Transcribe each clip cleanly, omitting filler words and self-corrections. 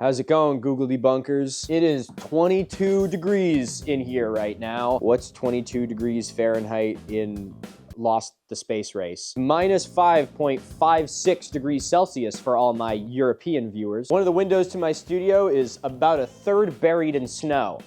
How's it going, Google debunkers? It is 22 degrees in here right now. What's 22 degrees Fahrenheit in Lost the Space Race? Minus 5.56 degrees Celsius for all my European viewers. One of the windows to my studio is about a third buried in snow,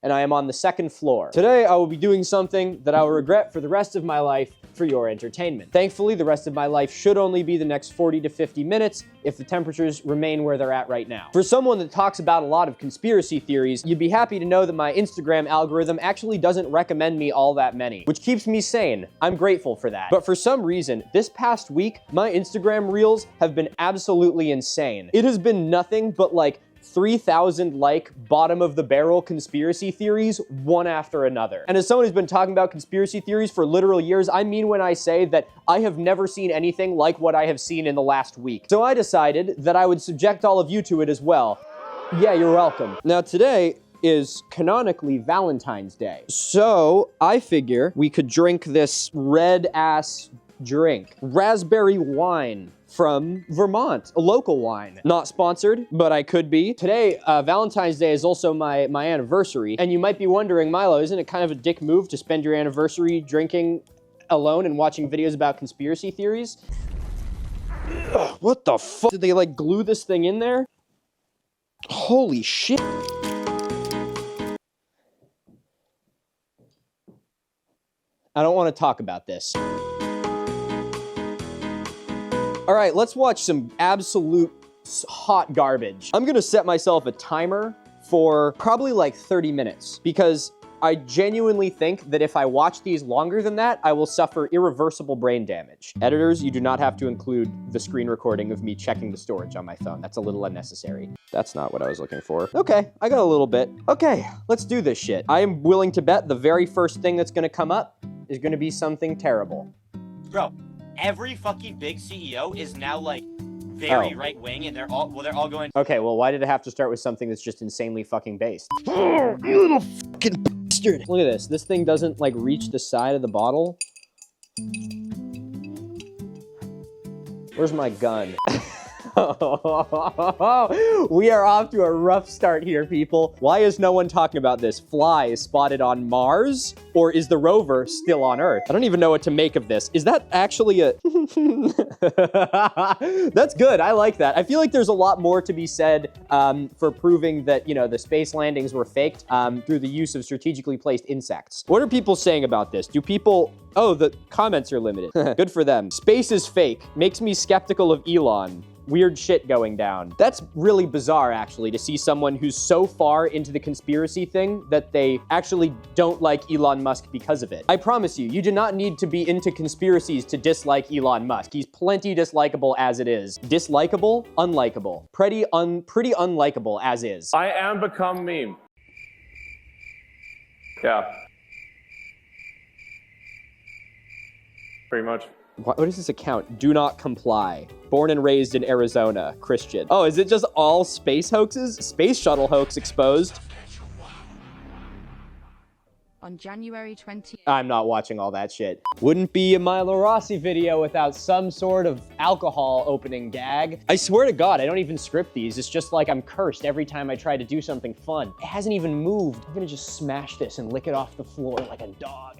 and I am on the second floor. Today, I will be doing something that I will regret for the rest of my life for your entertainment. Thankfully, the rest of my life should only be the next 40 to 50 minutes if the temperatures remain where they're at right now. For someone that talks about a lot of conspiracy theories, you'd be happy to know that my Instagram algorithm actually doesn't recommend me all that many, which keeps me sane. I'm grateful for that. But for some reason, this past week, my Instagram reels have been absolutely insane. It has been nothing but like 3,000 like bottom of the barrel conspiracy theories, one after another. And as someone who's been talking about conspiracy theories for literal years, I mean when I say that I have never seen anything like what I have seen in the last week. So I decided that I would subject all of you to it as well. Yeah, you're welcome. Now today is canonically Valentine's Day. So I figure we could drink this red ass drink. Raspberry wine from Vermont, a local wine. Not sponsored, but I could be. Today, Valentine's Day is also my anniversary, and you might be wondering, Milo, isn't it kind of a dick move to spend your anniversary drinking alone and watching videos about conspiracy theories? Ugh, what the fuck? Did they like glue this thing in there? Holy shit. I don't want to talk about this. All right, let's watch some absolute hot garbage. I'm gonna set myself a timer for probably like 30 minutes because I genuinely think that if I watch these longer than that, I will suffer irreversible brain damage. Editors, you do not have to include the screen recording of me checking the storage on my phone. That's a little unnecessary. That's not what I was looking for. Okay, I got a little bit. Okay, let's do this shit. I am willing to bet the very first thing that's gonna come up is gonna be something terrible. Bro. Every fucking big CEO is now like very right-wing, and they're all going. Okay, well, why did it have to start with something that's just insanely fucking based? Oh, you little fucking bastard! Look at this. This thing doesn't like reach the side of the bottle. Where's my gun? We are off to a rough start here, people. Why is no one talking about this? Flies spotted on Mars? Or is the rover still on Earth? I don't even know what to make of this. Is that actually a... That's good, I like that. I feel like there's a lot more to be said for proving that, you know, the space landings were faked through the use of strategically placed insects. What are people saying about this? Do people... Oh, the comments are limited. Good for them. Space is fake. Makes me skeptical of Elon. Weird shit going down. That's really bizarre, actually, to see someone who's so far into the conspiracy thing that they actually don't like Elon Musk because of it. I promise you, you do not need to be into conspiracies to dislike Elon Musk. He's plenty dislikable as it is. Dislikable? Unlikable. Pretty unlikable as is. I am become meme. Yeah. Pretty much. What is this account? Do not comply. Born and raised in Arizona, Christian. Oh, is it just all space hoaxes? Space shuttle hoax exposed. On January 20th. I'm not watching all that shit. Wouldn't be a Milo Rossi video without some sort of alcohol opening gag. I swear to God, I don't even script these. It's just like I'm cursed every time I try to do something fun. It hasn't even moved. I'm gonna just smash this and lick it off the floor like a dog.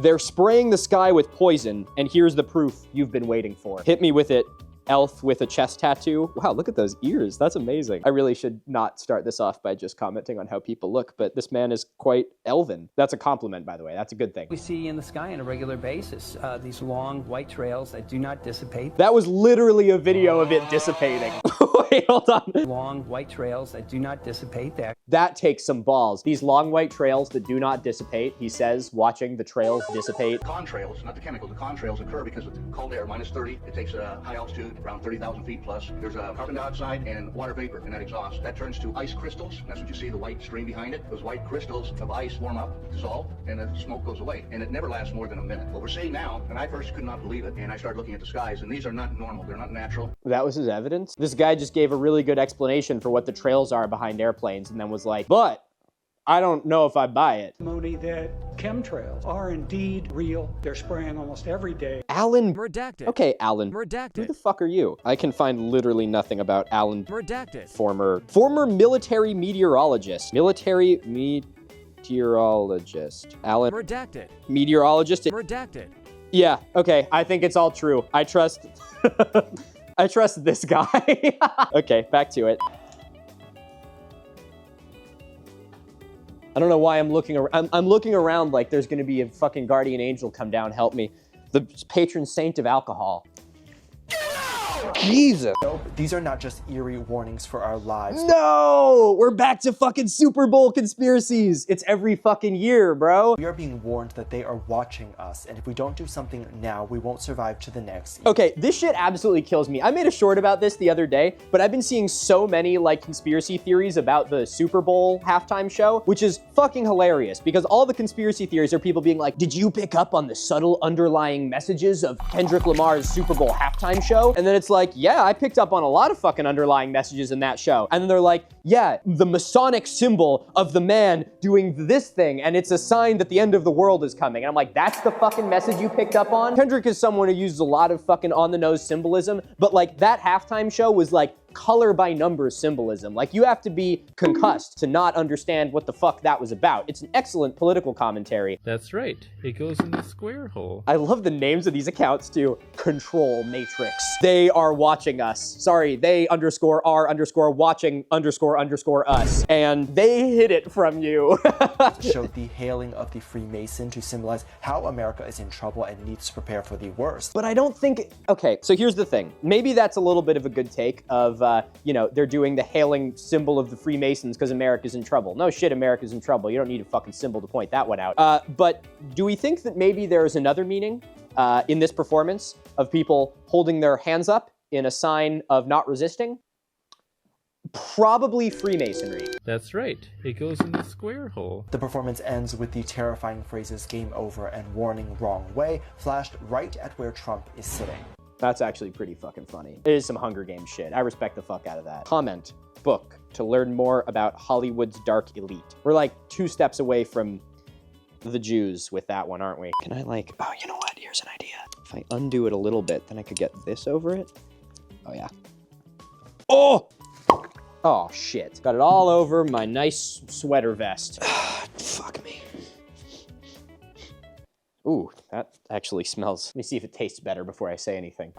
They're spraying the sky with poison, and here's the proof you've been waiting for. Hit me with it, elf with a chest tattoo. Wow, look at those ears. That's amazing. I really should not start this off by just commenting on how people look, but this man is quite elven. That's a compliment, by the way. That's a good thing. We see in the sky on a regular basis, these long white trails that do not dissipate. That was literally a video of it dissipating. Wait, hold on. Long white trails that do not dissipate. That takes some balls. These long white trails that do not dissipate, he says, watching the trails dissipate. Contrails, not the chemicals, the contrails occur because of cold air, minus 30. It takes a high altitude, around 30,000 feet plus. There's carbon dioxide and water vapor in that exhaust. That turns to ice crystals. That's what you see, the white stream behind it. Those white crystals of ice warm up, dissolve, and the smoke goes away. And it never lasts more than a minute. What we're seeing now, and I first could not believe it, and I started looking at the skies, and these are not normal. They're not natural. That was his evidence? This guy just gave a really good explanation for what the trails are behind airplanes and then was like, but I don't know if I buy it. Testimony that chemtrails are indeed real. They're spraying almost every day. Alan. Redacted. Okay, Alan. Redacted. Who the fuck are you? I can find literally nothing about Alan. Redacted. Former military meteorologist. Military meteorologist. Alan. Redacted. Meteorologist. Redacted. Yeah, okay. I think it's all true. I trust I trust this guy. Okay, back to it. I don't know why I'm looking around. I'm looking around like there's gonna be a fucking guardian angel come down, help me. The patron saint of alcohol. Jesus. No, these are not just eerie warnings for our lives. No! We're back to fucking Super Bowl conspiracies. It's every fucking year, bro. We are being warned that they are watching us, and if we don't do something now, we won't survive to the next. Okay, this shit absolutely kills me. I made a short about this the other day, but I've been seeing so many like conspiracy theories about the Super Bowl halftime show, which is fucking hilarious because all the conspiracy theories are people being like, did you pick up on the subtle underlying messages of Kendrick Lamar's Super Bowl halftime show? And then it's like, yeah, I picked up on a lot of fucking underlying messages in that show. And then they're like, yeah, the Masonic symbol of the man doing this thing, and it's a sign that the end of the world is coming. And I'm like, that's the fucking message you picked up on? Kendrick is someone who uses a lot of fucking on-the-nose symbolism, but like that halftime show was like color by number symbolism. Like you have to be concussed to not understand what the fuck that was about. It's an excellent political commentary. That's right. It goes in the square hole. I love the names of these accounts too. Control Matrix. They are watching us. Sorry, they underscore are underscore watching underscore us. And they hid it from you. Showed the hailing of the Freemason to symbolize how America is in trouble and needs to prepare for the worst. But I don't think, okay, so here's the thing. Maybe that's a little bit of a good take of, you know, they're doing the hailing symbol of the Freemasons because America's in trouble. No shit, America's in trouble. You don't need a fucking symbol to point that one out. But do we think that maybe there is another meaning in this performance of people holding their hands up in a sign of not resisting? Probably Freemasonry. That's right. It goes in the square hole. The performance ends with the terrifying phrases "game over" and "warning wrong way" flashed right at where Trump is sitting. That's actually pretty fucking funny. It is some Hunger Games shit. I respect the fuck out of that. Comment, book, to learn more about Hollywood's dark elite. We're like 2 steps away from the Jews with that one, aren't we? Can I like, oh, you know what? Here's an idea. If I undo it a little bit, then I could get this over it. Oh yeah. Oh! Oh shit. Got it all over my nice sweater vest. Fuck me. Ooh, that actually smells. Let me see if it tastes better before I say anything.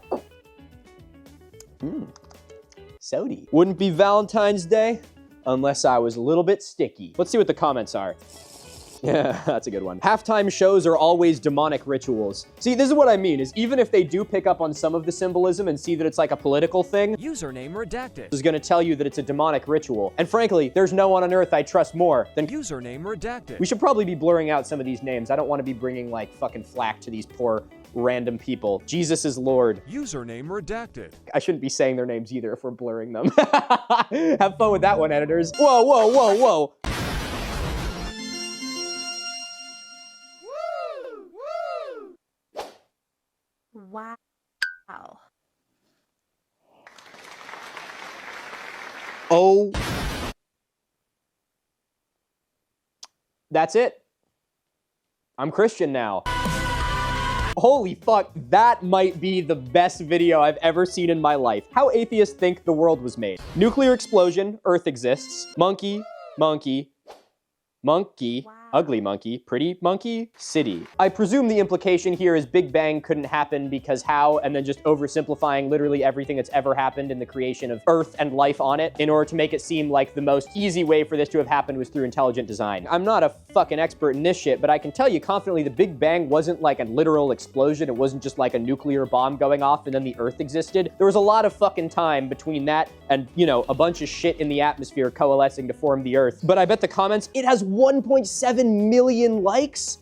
Sody. Wouldn't be Valentine's Day unless I was a little bit sticky. Let's see what the comments are. Yeah, that's a good one. Halftime shows are always demonic rituals. See, this is what I mean, is even if they do pick up on some of the symbolism and see that it's like a political thing, Username redacted. is gonna tell you that it's a demonic ritual. And frankly, there's no one on earth I trust more than Username redacted. We should probably be blurring out some of these names. I don't want to be bringing like fucking flack to these poor random people. Jesus is Lord. Username redacted. I shouldn't be saying their names either if we're blurring them. Have fun with that one, editors. Whoa, whoa, whoa, whoa. Wow. Oh. That's it. I'm Christian now. Holy fuck, that might be the best video I've ever seen in my life. How atheists think the world was made. Nuclear explosion, Earth exists. Monkey, monkey, monkey. Wow. Ugly monkey, pretty monkey, city. I presume the implication here is Big Bang couldn't happen because how, and then just oversimplifying literally everything that's ever happened in the creation of Earth and life on it in order to make it seem like the most easy way for this to have happened was through intelligent design. I'm not a fucking expert in this shit, but I can tell you confidently the Big Bang wasn't like a literal explosion. It wasn't just like a nuclear bomb going off and then the Earth existed. There was a lot of fucking time between that and, you know, a bunch of shit in the atmosphere coalescing to form the Earth. But I bet the comments, it has 1.7 million likes.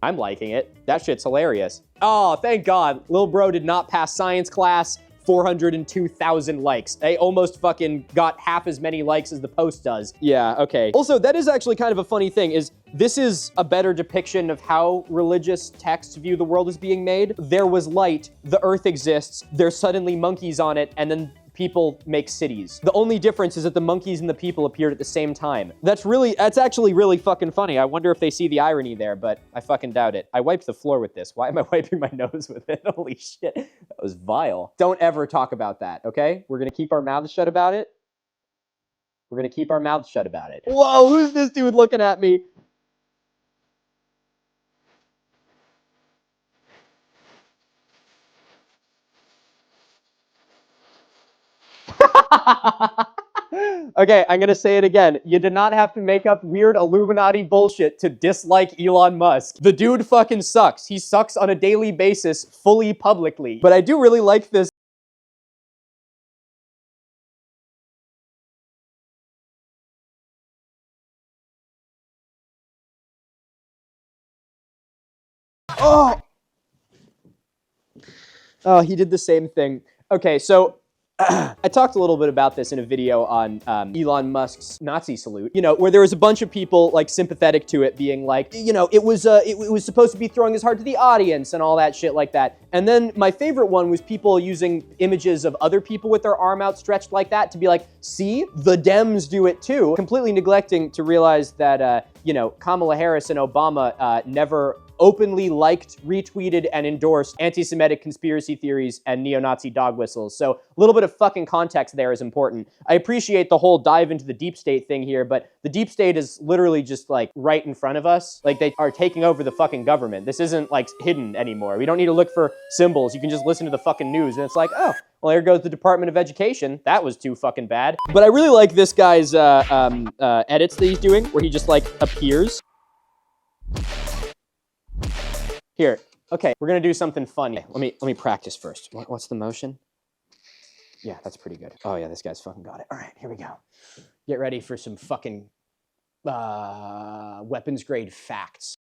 I'm liking it. That shit's hilarious. Oh, thank God. Lil bro did not pass science class. 402,000 likes. They almost fucking got half as many likes as the post does. Yeah, okay. Also, that is actually kind of a funny thing, is this is a better depiction of how religious texts view the world as being made. There was light, the Earth exists, there's suddenly monkeys on it, and then people make cities. The only difference is that the monkeys and the people appeared at the same time. That's actually really fucking funny. I wonder if they see the irony there, but I fucking doubt it. I wiped the floor with this. Why am I wiping my nose with it? Holy shit, that was vile. Don't ever talk about that, okay? We're gonna keep our mouths shut about it. We're gonna keep our mouths shut about it. Whoa, who's this dude looking at me? Okay, I'm gonna say it again. You did not have to make up weird Illuminati bullshit to dislike Elon Musk. The dude fucking sucks. He sucks on a daily basis, fully publicly. But I do really like this. Oh, he did the same thing. Okay, so I talked a little bit about this in a video on Elon Musk's Nazi salute, you know, where there was a bunch of people like sympathetic to it, being like, you know, it was supposed to be throwing his heart to the audience and all that shit like that. And then my favorite one was people using images of other people with their arm outstretched like that to be like, see, the Dems do it too, completely neglecting to realize that, you know, Kamala Harris and Obama never openly liked, retweeted, and endorsed anti-Semitic conspiracy theories and neo-Nazi dog whistles. So a little bit of fucking context there is important. I appreciate the whole dive into the deep state thing here, but the deep state is literally just like right in front of us. Like they are taking over the fucking government. This isn't like hidden anymore. We don't need to look for symbols. You can just listen to the fucking news and it's like, oh, well, here goes the Department of Education. That was too fucking bad. But I really like this guy's edits that he's doing, where he just like appears. Here, okay, we're gonna do something funny. Let me practice first. What's the motion? Yeah, that's pretty good. Oh yeah, this guy's fucking got it. All right, here we go. Get ready for some fucking weapons grade facts.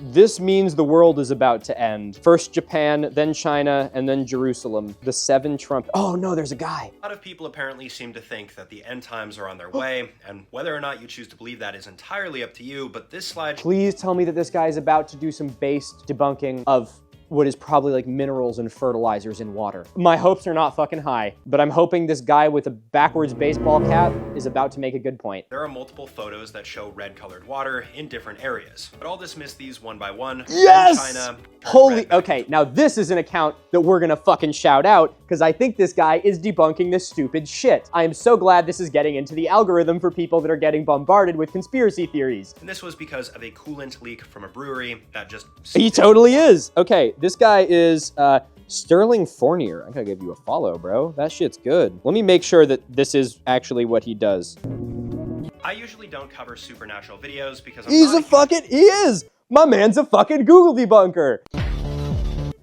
This means the world is about to end. First Japan, then China, and then Jerusalem. The 7 Trump. Oh no, there's a guy. A lot of people apparently seem to think that the end times are on their way, and whether or not you choose to believe that is entirely up to you, but this slide... Please tell me that this guy is about to do some based debunking of what is probably like minerals and fertilizers in water. My hopes are not fucking high, but I'm hoping this guy with a backwards baseball cap is about to make a good point. There are multiple photos that show red-colored water in different areas, but I'll dismiss these one by one. Yes! China, Holy, okay, now this is an account that we're gonna fucking shout out, because I think this guy is debunking this stupid shit. I am so glad this is getting into the algorithm for people that are getting bombarded with conspiracy theories. And this was because of a coolant leak from a brewery that just... He totally is. Okay, this guy is Sterling Fournier. I'm gonna give you a follow, bro. That shit's good. Let me make sure that this is actually what he does. I usually don't cover supernatural videos because he is! My man's a fucking Google debunker.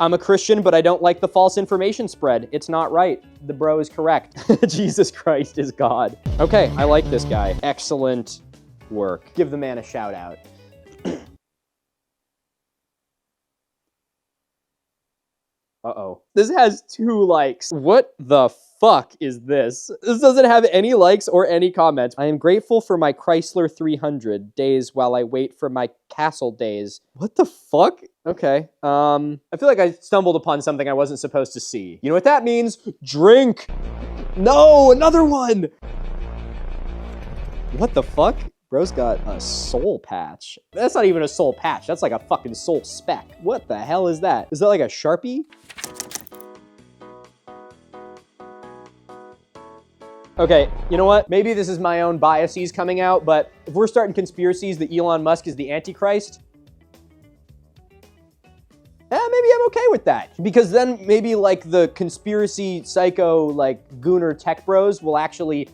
I'm a Christian, but I don't like the false information spread. It's not right. The bro is correct. Jesus Christ is God. Okay, I like this guy. Excellent work. Give the man a shout out. Uh-oh. This has 2 likes. What the fuck is this? This doesn't have any likes or any comments. I am grateful for my Chrysler 300 days while I wait for my castle days. What the fuck? Okay. I feel like I stumbled upon something I wasn't supposed to see. You know what that means? Drink! No, another one! What the fuck? Bro's got a soul patch. That's not even a soul patch. That's like a fucking soul speck. What the hell is that? Is that like a Sharpie? Okay, you know what? Maybe this is my own biases coming out, but if we're starting conspiracies that Elon Musk is the Antichrist, maybe I'm okay with that. Because then maybe like the conspiracy psycho like gooner tech bros will actually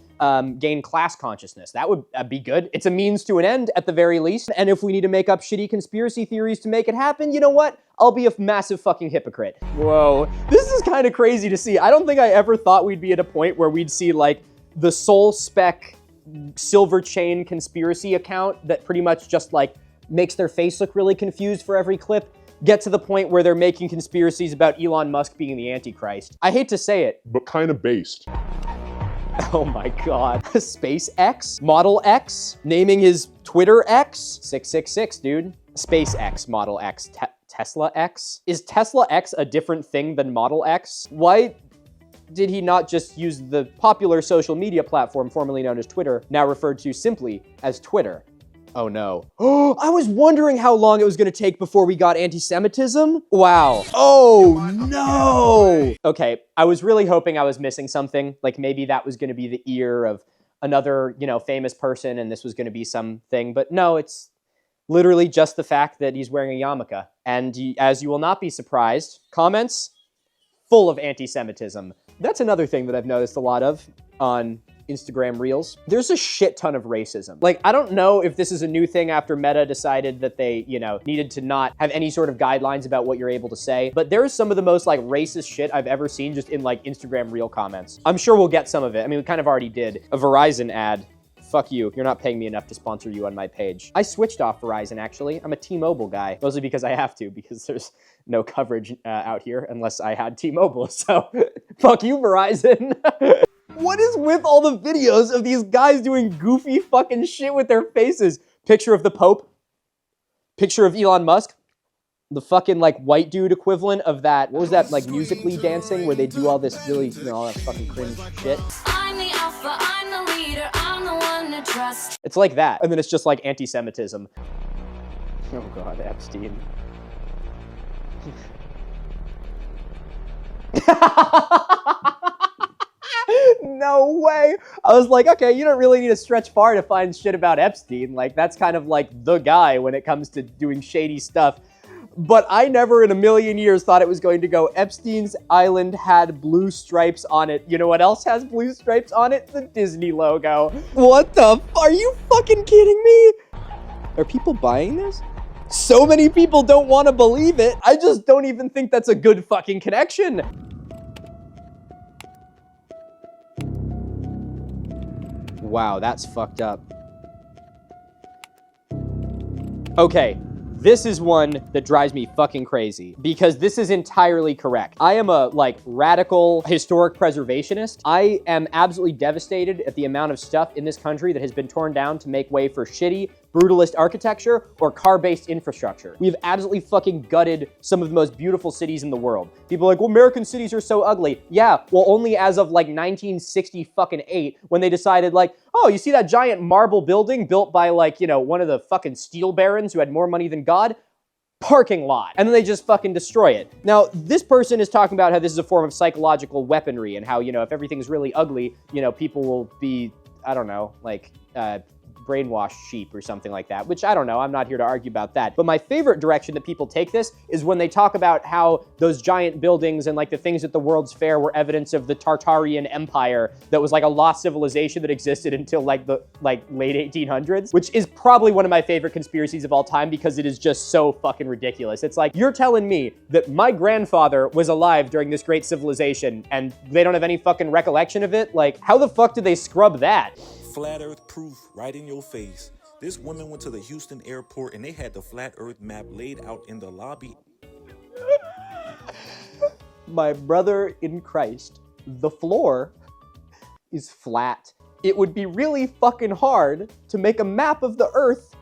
gain class consciousness. That would be good. It's a means to an end at the very least. And if we need to make up shitty conspiracy theories to make it happen, you know what? I'll be a massive fucking hypocrite. Whoa, this is kind of crazy to see. I don't think I ever thought we'd be at a point where we'd see like the Soul Spec silver chain conspiracy account that pretty much just like makes their face look really confused for every clip get to the point where they're making conspiracies about Elon Musk being the Antichrist. I hate to say it, but kind of based. Oh my God. SpaceX, Model X, naming his Twitter X, 666, dude. SpaceX, Model X, Tesla X. Is Tesla X a different thing than Model X? Why did he not just use the popular social media platform formerly known as Twitter, now referred to simply as Twitter? Oh no. Oh, I was wondering how long it was gonna take before we got anti-Semitism. Wow. Oh no. Okay, I was really hoping I was missing something. Like maybe that was gonna be the ear of another, you know, famous person and this was gonna be something, but no, it's literally just the fact that he's wearing a yarmulke. And as you will not be surprised, comments full of anti-Semitism. That's another thing that I've noticed a lot of on Instagram Reels. There's a shit ton of racism. Like, I don't know if this is a new thing after Meta decided that they, you know, needed to not have any sort of guidelines about what you're able to say, but there is some of the most like racist shit I've ever seen just in like Instagram Reel comments. I'm sure we'll get some of it. I mean, we kind of already did. A Verizon ad. Fuck you, you're not paying me enough to sponsor you on my page. I switched off Verizon, actually. I'm a T-Mobile guy, mostly because I have to, because there's no coverage out here unless I had T-Mobile, so fuck you, Verizon. What is with all the videos of these guys doing goofy fucking shit with their faces? Picture of the Pope, picture of Elon Musk, the fucking like white dude equivalent of that, what was that, like Musically dancing where they do all this really, you know, all that fucking cringe shit? I'm the alpha, I'm the leader, I'm the one to trust. It's like that, and then it's just like anti-Semitism. Oh God, Epstein. No way. I was like, okay, you don't really need to stretch far to find shit about Epstein. Like, that's kind of like the guy when it comes to doing shady stuff. But I never in a million years thought it was going to go, Epstein's island had blue stripes on it. You know what else has blue stripes on it? The Disney logo. What the are you fucking kidding me? Are people buying this? So many people don't want to believe it. I just don't even think that's a good fucking connection. Wow, that's fucked up. Okay, this is one that drives me fucking crazy because this is entirely correct. I am a like radical historic preservationist. I am absolutely devastated at the amount of stuff in this country that has been torn down to make way for shitty, brutalist architecture or car-based infrastructure. We've absolutely fucking gutted some of the most beautiful cities in the world. People are like, well, American cities are so ugly. Yeah, well, only as of like 1968 when they decided like, oh, you see that giant marble building built by like, you know, one of the fucking steel barons who had more money than God? Parking lot. And then they just fucking destroy it. Now, this person is talking about how this is a form of psychological weaponry and how, you know, if everything's really ugly, you know, people will be, I don't know, like, brainwashed sheep or something like that, which I don't know, I'm not here to argue about that. But my favorite direction that people take this is when they talk about how those giant buildings and like the things at the World's Fair were evidence of the Tartarian Empire that was like a lost civilization that existed until like the late 1800s, which is probably one of my favorite conspiracies of all time because it is just so fucking ridiculous. It's like, you're telling me that my grandfather was alive during this great civilization and they don't have any fucking recollection of it? Like, how the fuck did they scrub that? Flat Earth proof right in your face. This woman went to the Houston airport and they had the flat Earth map laid out in the lobby. My brother in Christ, the floor is flat. It would be really fucking hard to make a map of the Earth,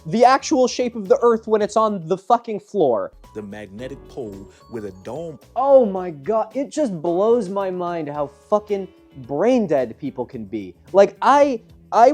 the actual shape of the Earth when it's on the fucking floor. The magnetic pole with a dome. Oh my God, it just blows my mind how fucking brain dead people can be. Like, I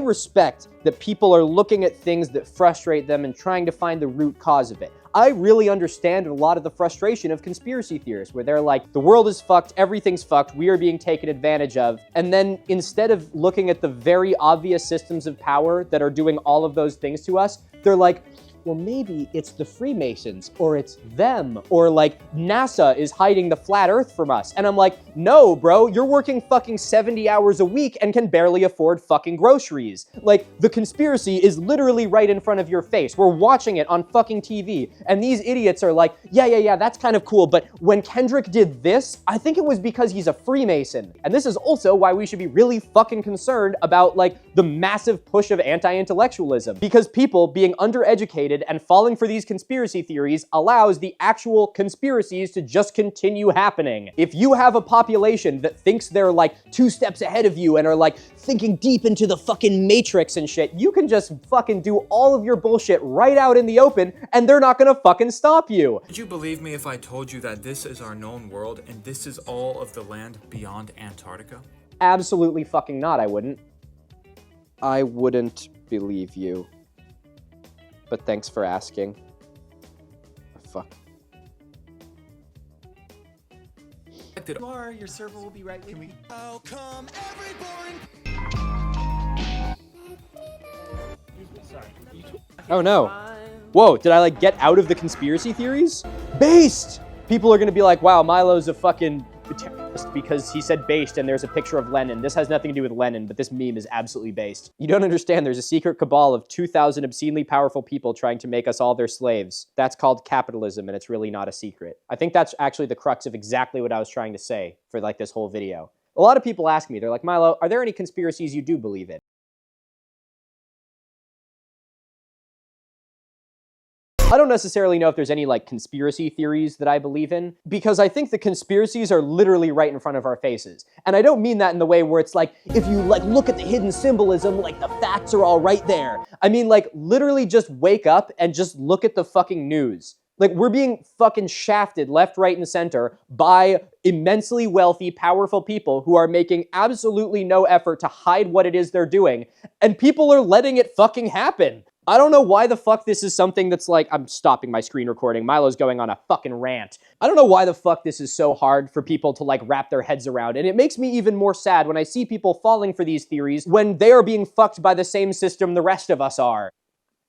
respect that people are looking at things that frustrate them and trying to find the root cause of it. I really understand a lot of the frustration of conspiracy theorists where they're like, the world is fucked, everything's fucked, we are being taken advantage of. And then instead of looking at the very obvious systems of power that are doing all of those things to us, they're like, well, maybe it's the Freemasons, or it's them, or like NASA is hiding the flat earth from us. And I'm like, no, bro, you're working fucking 70 hours a week and can barely afford fucking groceries. Like, the conspiracy is literally right in front of your face. We're watching it on fucking TV, and these idiots are like, yeah, that's kind of cool, but when Kendrick did this, I think it was because he's a Freemason. And this is also why we should be really fucking concerned about, like, the massive push of anti-intellectualism. Because people being undereducated and falling for these conspiracy theories allows the actual conspiracies to just continue happening. If you have a population that thinks they're, like, 2 steps ahead of you and are, like, thinking deep into the fucking matrix and shit, you can just fucking do all of your bullshit right out in the open, and they're not gonna fucking stop you. Would you believe me if I told you that this is our known world and this is all of the land beyond Antarctica? Absolutely fucking not, I wouldn't. I wouldn't believe you. But thanks for asking. Oh, fuck. Your server will be right with me. How come every boring... Oh no. Whoa, did I like get out of the conspiracy theories? Based! People are gonna be like, wow, Milo's a fucking terrorist because he said based and there's a picture of Lenin. This has nothing to do with Lenin, but this meme is absolutely based. You don't understand, there's a secret cabal of 2,000 obscenely powerful people trying to make us all their slaves. That's called capitalism, and it's really not a secret. I think that's actually the crux of exactly what I was trying to say for like this whole video. A lot of people ask me, they're like, Milo, are there any conspiracies you do believe in? I don't necessarily know if there's any like conspiracy theories that I believe in, because I think the conspiracies are literally right in front of our faces. And I don't mean that in the way where it's like, if you like look at the hidden symbolism, like the facts are all right there. I mean like literally just wake up and just look at the fucking news. Like we're being fucking shafted left, right, and center by immensely wealthy, powerful people who are making absolutely no effort to hide what it is they're doing. And people are letting it fucking happen. I don't know why the fuck this is something that's like, I'm stopping my screen recording. Milo's going on a fucking rant. I don't know why the fuck this is so hard for people to like wrap their heads around. And it makes me even more sad when I see people falling for these theories when they are being fucked by the same system the rest of us are.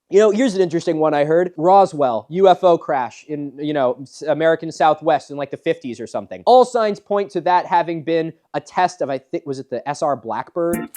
You know, here's an interesting one I heard. Roswell, UFO crash in, you know, American Southwest in like the 50s or something. All signs point to that having been a test of, I think, was it the SR Blackbird?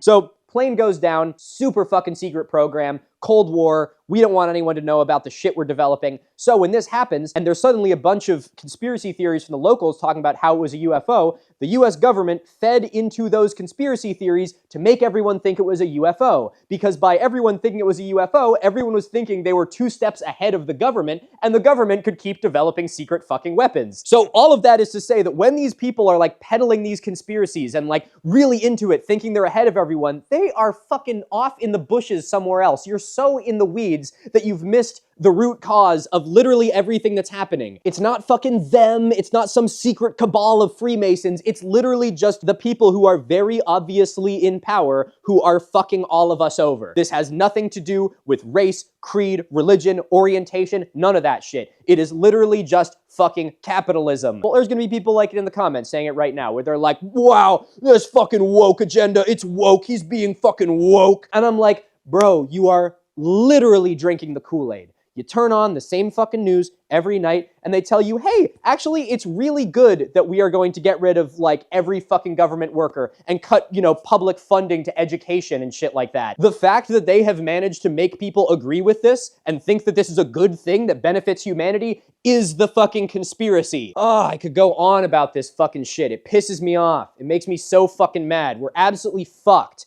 So, plane goes down, super fucking secret program, Cold War, we don't want anyone to know about the shit we're developing. So when this happens, and there's suddenly a bunch of conspiracy theories from the locals talking about how it was a UFO, the US government fed into those conspiracy theories to make everyone think it was a UFO. Because by everyone thinking it was a UFO, everyone was thinking they were 2 steps ahead of the government, and the government could keep developing secret fucking weapons. So all of that is to say that when these people are like peddling these conspiracies and like really into it, thinking they're ahead of everyone, they are fucking off in the bushes somewhere else. You're so in the weeds that you've missed the root cause of literally everything that's happening. It's not fucking them, it's not some secret cabal of Freemasons, it's literally just the people who are very obviously in power who are fucking all of us over. This has nothing to do with race, creed, religion, orientation, none of that shit. It is literally just fucking capitalism. Well, there's gonna be people like it in the comments saying it right now, where they're like, wow, this fucking woke agenda, it's woke, he's being fucking woke. And I'm like, bro, you are literally drinking the Kool-Aid. You turn on the same fucking news every night and they tell you, hey, actually it's really good that we are going to get rid of like every fucking government worker and cut, you know, public funding to education and shit like that. The fact that they have managed to make people agree with this and think that this is a good thing that benefits humanity is the fucking conspiracy. Oh, I could go on about this fucking shit. It pisses me off. It makes me so fucking mad. We're absolutely fucked.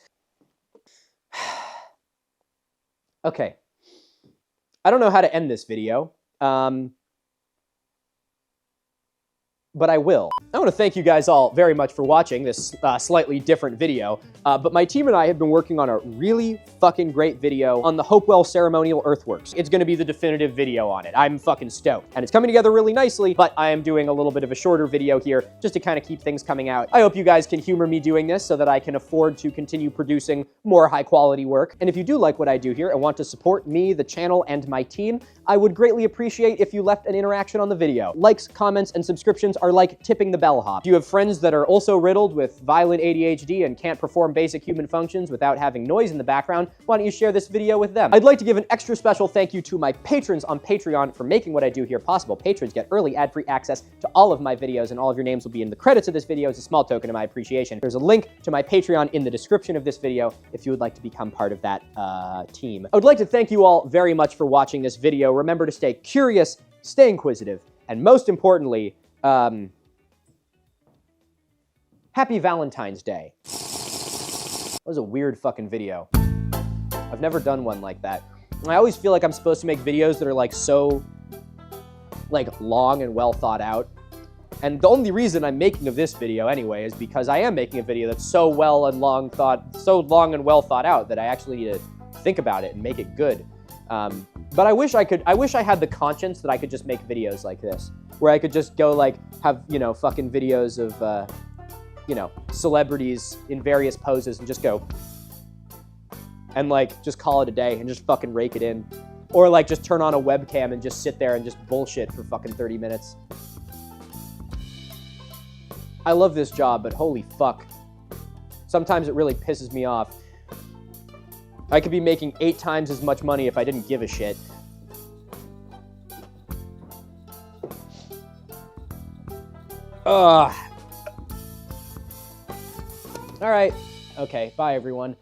Okay. I don't know how to end this video, but I will. I want to thank you guys all very much for watching this slightly different video, but my team and I have been working on a really fucking great video on the Hopewell ceremonial earthworks. It's going to be the definitive video on it. I'm fucking stoked. And it's coming together really nicely, but I am doing a little bit of a shorter video here just to kind of keep things coming out. I hope you guys can humor me doing this so that I can afford to continue producing more high quality work. And if you do like what I do here and want to support me, the channel, and my team, I would greatly appreciate if you left an interaction on the video. Likes, comments, and subscriptions are like tipping the bellhop. If you have friends that are also riddled with violent ADHD and can't perform basic human functions without having noise in the background, why don't you share this video with them? I'd like to give an extra special thank you to my patrons on Patreon for making what I do here possible. Patrons get early ad-free access to all of my videos, and all of your names will be in the credits of this video as a small token of my appreciation. There's a link to my Patreon in the description of this video if you would like to become part of that team. I would like to thank you all very much for watching this video. Remember to stay curious, stay inquisitive, and most importantly, happy Valentine's Day. That was a weird fucking video. I've never done one like that. I always feel like I'm supposed to make videos that are like so long and well thought out. And the only reason I'm making of this video anyway is because I am making a video that's so long and well thought out that I actually need to think about it and make it good. But I wish I had the conscience that I could just make videos like this, where I could just go have, fucking videos of, celebrities in various poses and just go and just call it a day and just fucking rake it in. Or just turn on a webcam and just sit there and just bullshit for fucking 30 minutes. I love this job, but holy fuck. Sometimes it really pisses me off. I could be making 8 times as much money if I didn't give a shit. Ugh. All right. Okay, bye everyone.